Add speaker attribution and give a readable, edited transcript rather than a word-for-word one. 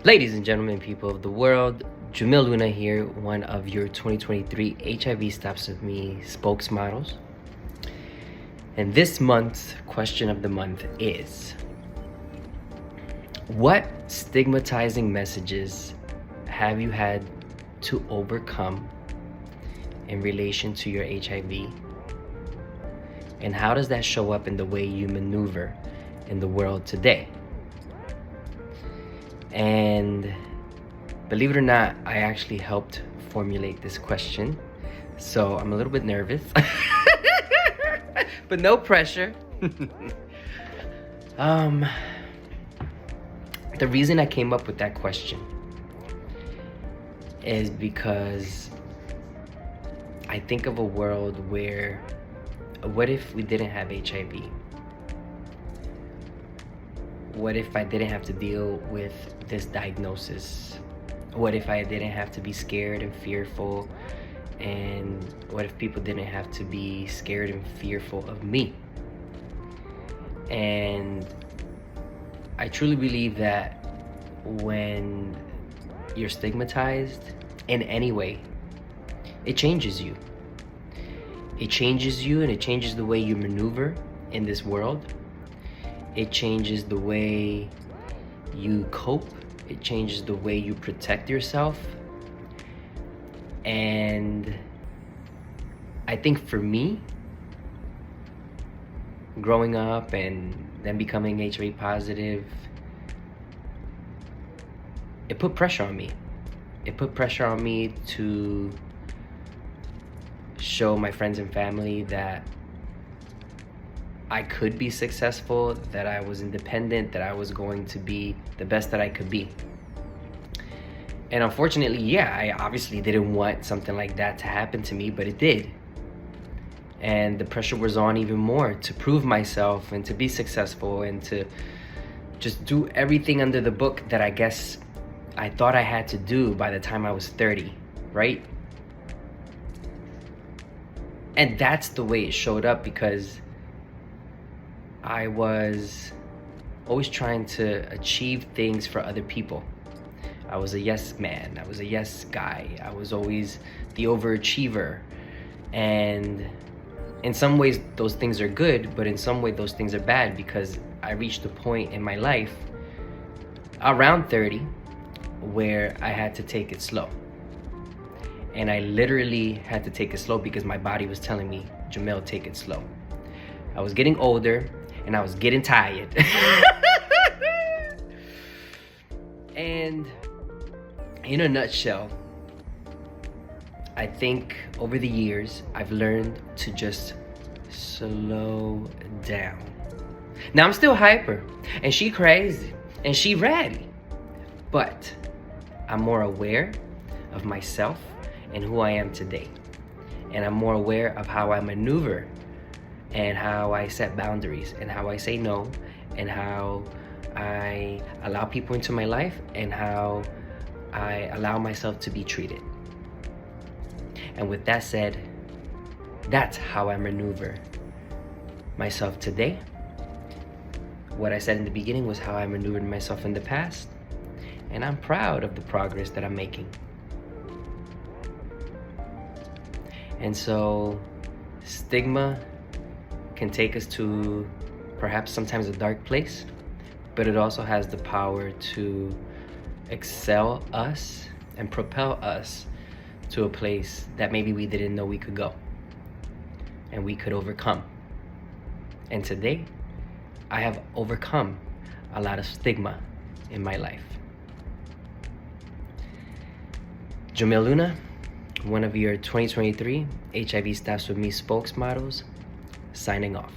Speaker 1: Ladies and gentlemen, people of the world, Jomil here, one of your 2023 HIV Stops With Me spokesmodels. And this month's question of the month is, what stigmatizing messages have you had to overcome in relation to your HIV? And how does that show up in the way you maneuver in the world today? And believe it or not, I actually helped formulate this question, so I'm a little bit nervous, but no pressure. The reason I came up with that question is because I think of a world where, what if we didn't have HIV? What if I didn't have to deal with this diagnosis? What if I didn't have to be scared and fearful? And what if people didn't have to be scared and fearful of me? And I truly believe that when you're stigmatized in any way, it changes you. It changes you, and it changes the way you maneuver in this world. It changes the way you cope. It changes the way you protect yourself. And I think for me, growing up and then becoming HIV positive, it put pressure on me. It put pressure on me to show my friends and family that I could be successful, that I was independent, that I was going to be the best that I could be. And unfortunately, yeah, I obviously didn't want something like that to happen to me, but it did. And the pressure was on even more to prove myself and to be successful and to just do everything under the book that I guess I thought I had to do by the time I was 30, right? And that's the way it showed up, because I was always trying to achieve things for other people. I was a yes man. I was a yes guy. I was always the overachiever. And in some ways, those things are good, but in some ways, those things are bad, because I reached a point in my life around 30 where I had to take it slow. And I literally had to take it slow because my body was telling me, Jomil, take it slow. I was getting older and I was getting tired. And in a nutshell, I think over the years, I've learned to just slow down. Now I'm still hyper, and she crazy, and she ready, but I'm more aware of myself and who I am today. And I'm more aware of how I maneuver and how I set boundaries and how I say no and how I allow people into my life and how I allow myself to be treated. And with that said, that's how I maneuver myself today. What I said in the beginning was how I maneuvered myself in the past, and I'm proud of the progress that I'm making. And so, stigma can take us to perhaps sometimes a dark place, but it also has the power to excel us and propel us to a place that maybe we didn't know we could go and we could overcome. And today, I have overcome a lot of stigma in my life. Jomil, one of your 2023 HIV Stops With Me spokesmodels, signing off.